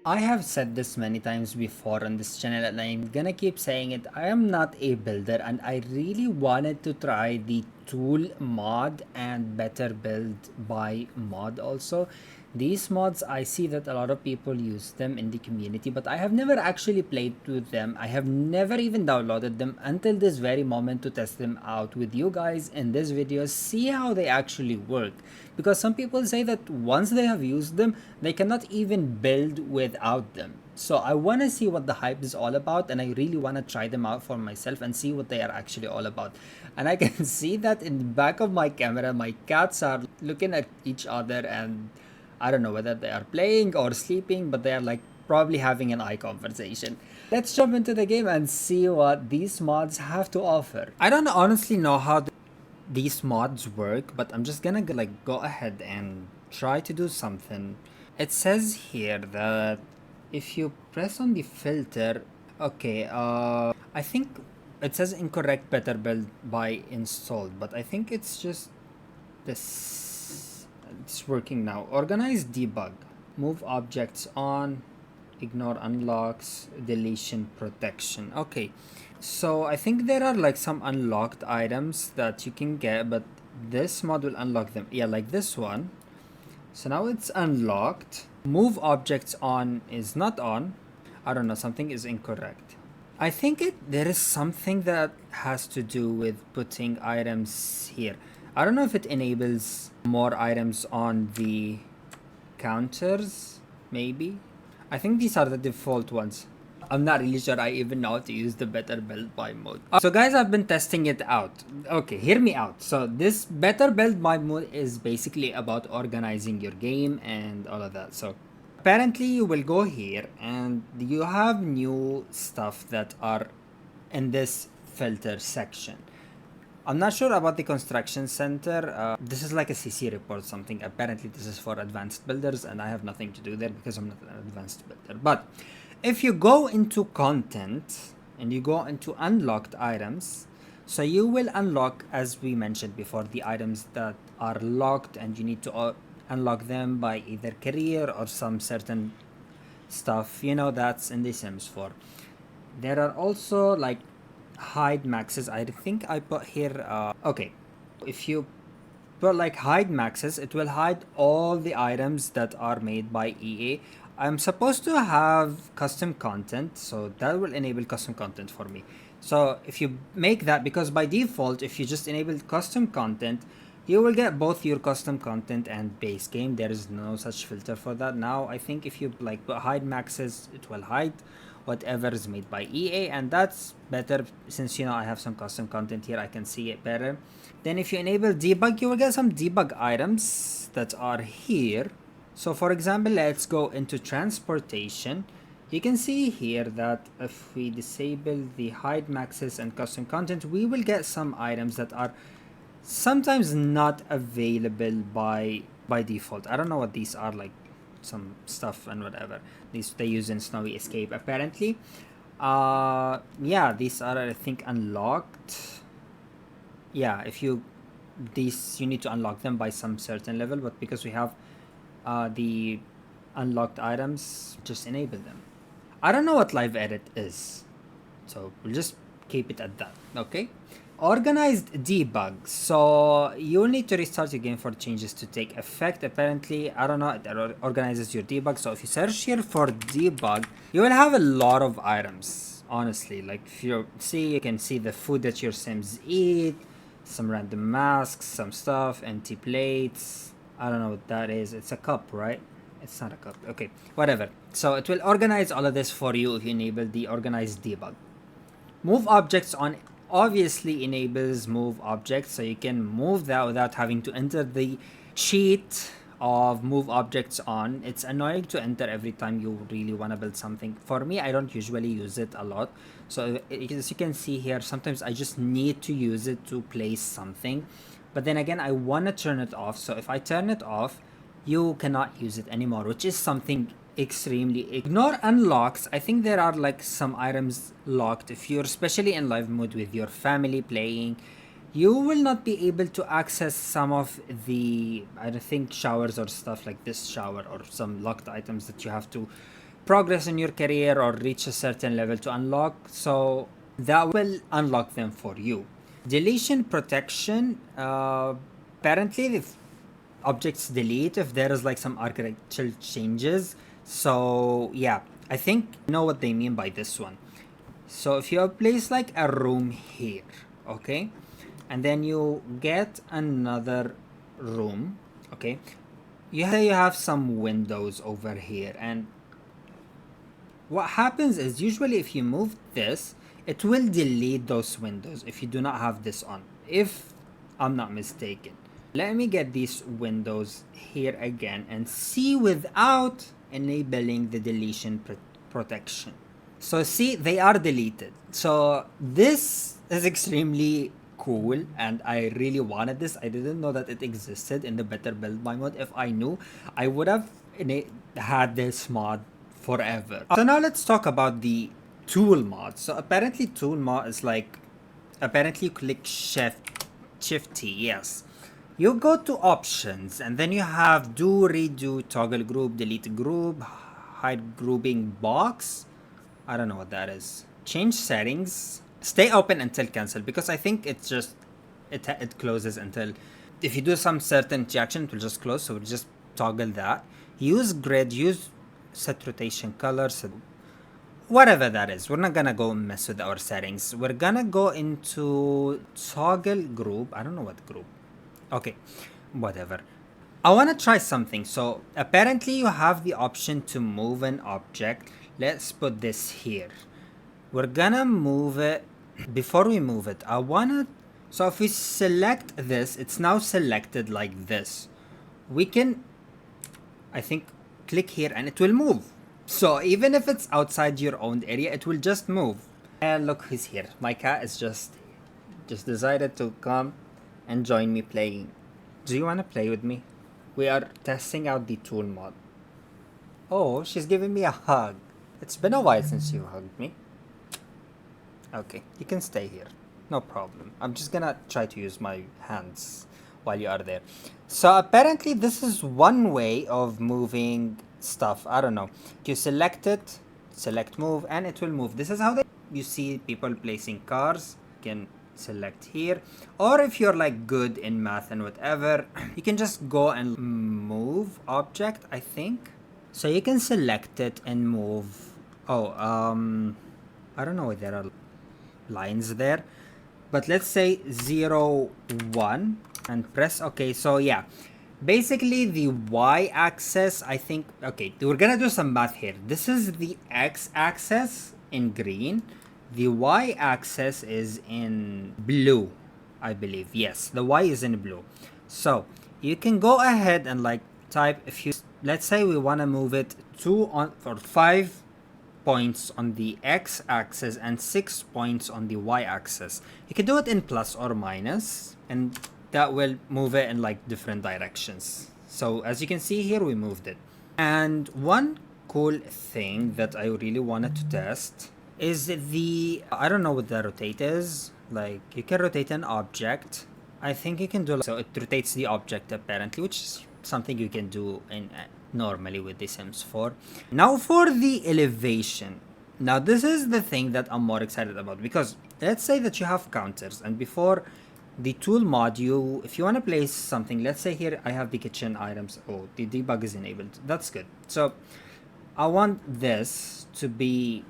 I have said this many times before on this channel and I'm gonna keep saying it. I am not a builder and I really wanted to try the Tool mod and better build by mod also. These mods, I see that a lot of people use them in the community, but I have never actually played with them. I have never even downloaded them until this very moment to test them out with you guys in this video, see how they actually work. Because some people say that once they have used them, they cannot even build without them. So I want to see what the hype is all about, and I really want to try them out for myself and see what they are actually all about. And I can see that in the back of my camera, my cats are looking at each other, and I don't know whether they are playing or sleeping, but they are like probably having an eye conversation. Let's jump into the game and see what these mods have to offer. I don't honestly know how these mods work, but I'm just gonna like go ahead and try to do something. It says here that if you press on the filter, okay, I think it says incorrect better build by installed, but I think it's just this. It's working now. Organize debug, move objects on, ignore unlocks, deletion protection. Okay, so I think there are like some unlocked items that you can get, but this mod will unlock them. Yeah, like this one. So now it's unlocked. Move objects on is not on. I don't know, something is incorrect. I think there is something that has to do with putting items here. I don't know if it enables more items on the counters, maybe. I think these are the default ones. I'm not really sure I even know how to use the better build by mode. So guys, I've been testing it out. Okay, hear me out. So this better build by mode is basically about organizing your game and all of that. So apparently you will go here and you have new stuff that are in this filter section. I'm not sure about the construction center. This is like a CC report something. Apparently this is for advanced builders and I have nothing to do there because I'm not an advanced builder. But if you go into content and you go into unlocked items, so you will unlock, as we mentioned before, the items that are locked, and you need to unlock them by either career or some certain stuff, you know, that's in the Sims 4. There are also like hide maxes. I think I put here, okay, if you put like hide maxes, it will hide all the items that are made by EA. I'm supposed to have custom content, so that will enable custom content for me. So if you make that, because by default, if you just enable custom content, you will get both your custom content and base game. There is no such filter for that. Now I think if you like put hide maxes, it will hide whatever is made by EA, and that's better since, you know, I have some custom content here, I can see it better. Then if you enable debug, you will get some debug items that are here. So for example, let's go into transportation. You can see here that if we disable the hide maxes and custom content, we will get some items that are sometimes not available by default. I don't know what these are, like some stuff and whatever these they use in Snowy Escape apparently. Yeah, these are, I think, unlocked. Yeah, if you need to unlock them by some certain level, but because we have the unlocked items, just enable them. I don't know what live edit is, so we'll just keep it at that. Okay, organized debug. So you'll need to restart your game for changes to take effect. Apparently, I don't know, it organizes your debug. So if you search here for debug, you will have a lot of items, honestly. Like if you see, you can see the food that your Sims eat, some random masks, some stuff, empty plates. I don't know what that is. It's a cup, right? It's not a cup. Okay, whatever. So it will organize all of this for you if you enable the organized debug. Move objects on obviously enables move objects, so you can move that without having to enter the cheat of move objects on. It's annoying to enter every time you really want to build something. For me, I don't usually use it a lot. So as you can see here, sometimes I just need to use it to place something. But then again, I want to turn it off. So if I turn it off, you cannot use it anymore, which is something extremely. Ignore unlocks. I think there are like some items locked if you're especially in live mode with your family playing. you will not be able to access some of the, I think, showers or stuff like this shower or some locked items that you have to progress in your career or reach a certain level to unlock. So that will unlock them for you. Deletion protection, apparently if objects delete if there is like some architectural changes. So yeah, I think I know what they mean by this one. So if you place like a room here, okay, and then you get another room, okay, you have some windows over here, and what happens is usually if you move this, it will delete those windows if you do not have this on, if I'm not mistaken. Let me get these windows here again and see without enabling the deletion protection. So see, they are deleted. So this is extremely cool and I really wanted this. I didn't know that it existed in the Better Build by mod. If I knew, I would have had this mod forever. So now let's talk about the tool mod. So apparently tool mod is like, apparently click shift T, yes. You go to options and then you have do, redo, toggle group, delete group, hide grouping box. I don't know what that is. Change settings. Stay open until cancel, because I think it's just, it closes until, if you do some certain action, it will just close. So we'll just toggle that. Use grid, use set rotation color, set whatever that is. We're not gonna go mess with our settings. We're gonna go into toggle group. I don't know what group. Okay, whatever. I want to try something. So apparently you have the option to move an object. Let's put this here. We're gonna move it. Before we move it, I wanna, so if we select this, it's now selected like this. We can, I think, click here and it will move. So even if it's outside your own area, it will just move. And look who's here. My cat is just decided to come and join me playing. Do you want to play with me? We are testing out the tool mod. Oh, she's giving me a hug. It's been a while since you hugged me. Okay, you can stay here. No problem. I'm just gonna try to use my hands while you are there. So apparently this is one way of moving stuff. I don't know. You select it, select move, and it will move. This is how you see people placing cars. You can select here, or if you're like good in math and whatever, you can just go and move object, I think. So you can select it and move. Oh, I don't know why there are lines there, but let's say 0 1 and press OK. So yeah, basically the y-axis, I think, okay, we're gonna do some math here. This is the x-axis in green, the y-axis is in blue, I believe. Yes, the y is in blue. So you can go ahead and like type, if you, let's say we want to move it 5 points on the x-axis and 6 points on the y-axis. You can do it in plus or minus, and that will move it in like different directions. So as you can see here, we moved it. And one cool thing that I really wanted to test is the, I don't know what the rotate is. Like you can rotate an object. I think you can do, so it rotates the object apparently, which is something you can do in normally with the Sims 4. Now for the elevation. Now this is the thing that I'm more excited about, because let's say that you have counters, and before the tool mod, if you want to place something, let's say here I have the kitchen items. Oh, the debug is enabled. That's good. So I want this to be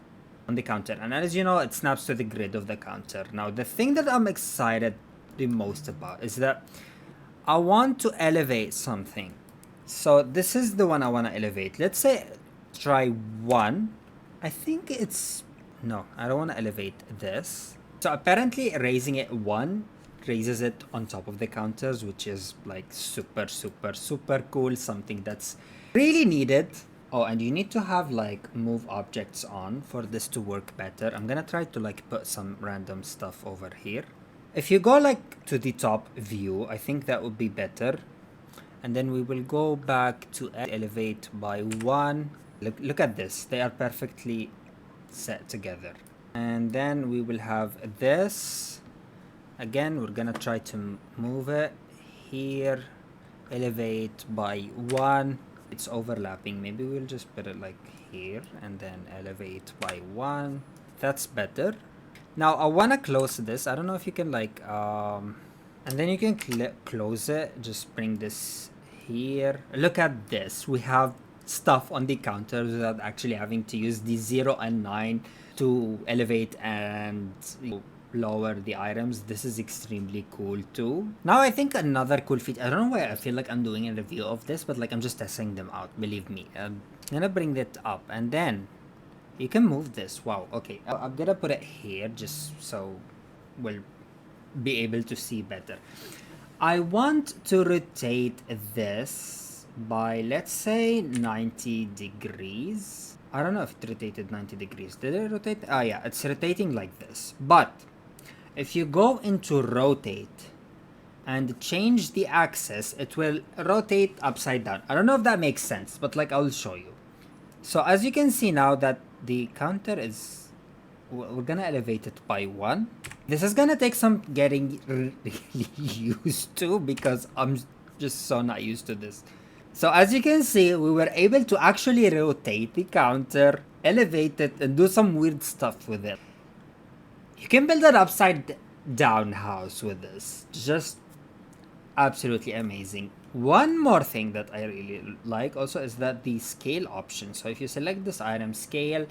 on the counter, and as you know, it snaps to the grid of the counter. Now the thing that I'm excited the most about is that I want to elevate something. So this is the one I want to elevate. Let's say try 1. I think it's, no, I don't want to elevate this. So apparently raising it 1 raises it on top of the counters, which is like super cool, something that's really needed. Oh, and you need to have like move objects on for this to work better. I'm gonna try to like put some random stuff over here. If you go like to the top view, I think that would be better. And then we will go back to elevate by 1. Look at this. They are perfectly set together. And then we will have this. Again, we're gonna try to move it here, elevate by 1. It's overlapping. Maybe we'll just put it like here and then elevate by 1. That's better. Now I wanna close this. I don't know if you can like and then you can close it. Just bring this here. Look at this. We have stuff on the counter without actually having to use the 0 and 9 to elevate and lower the items. This is extremely cool too. Now I think another cool feature, I don't know why I feel like I'm doing a review of this, but like I'm just testing them out, believe me. I'm gonna bring it up and then you can move this. Wow, okay. I'm gonna put it here just so we'll be able to see better. I want to rotate this by, let's say, 90 degrees. I don't know if it rotated 90 degrees. Did it rotate? Ah, yeah, it's rotating like this. But if you go into rotate and change the axis, it will rotate upside down. I don't know if that makes sense, but like I'll show you. So as you can see now that the counter is, we're gonna elevate it by 1. This is gonna take some getting really used to because I'm just so not used to this. So as you can see, we were able to actually rotate the counter, elevate it, and do some weird stuff with it. You can build an upside down house with this. Just absolutely amazing. One more thing that I really like also is that the scale option. So if you select this item scale,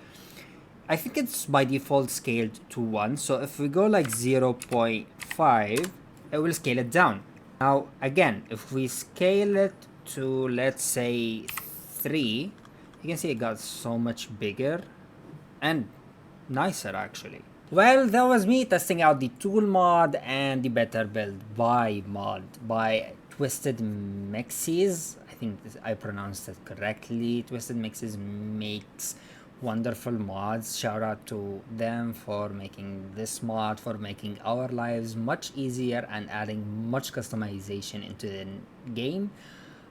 I think it's by default scaled to 1. So if we go like 0.5, it will scale it down. Now again, if we scale it to, let's say, 3, you can see it got so much bigger and nicer actually. Well, that was me testing out the Tool mod and the Better Build by Mod by TwistedMexi. I think I pronounced it correctly. TwistedMexi makes wonderful mods. Shout out to them for making this mod, for making our lives much easier and adding much customization into the game.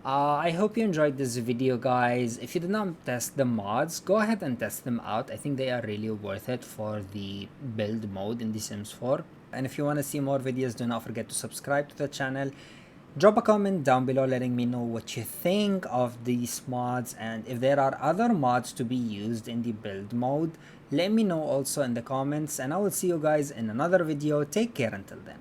I hope you enjoyed this video, guys. If you did not test the mods, go ahead and test them out. I think they are really worth it for the build mode in The Sims 4. And if you want to see more videos, do not forget to subscribe to the channel. Drop a comment down below letting me know what you think of these mods, and if there are other mods to be used in the build mode, let me know also in the comments, and I will see you guys in another video. Take care until then.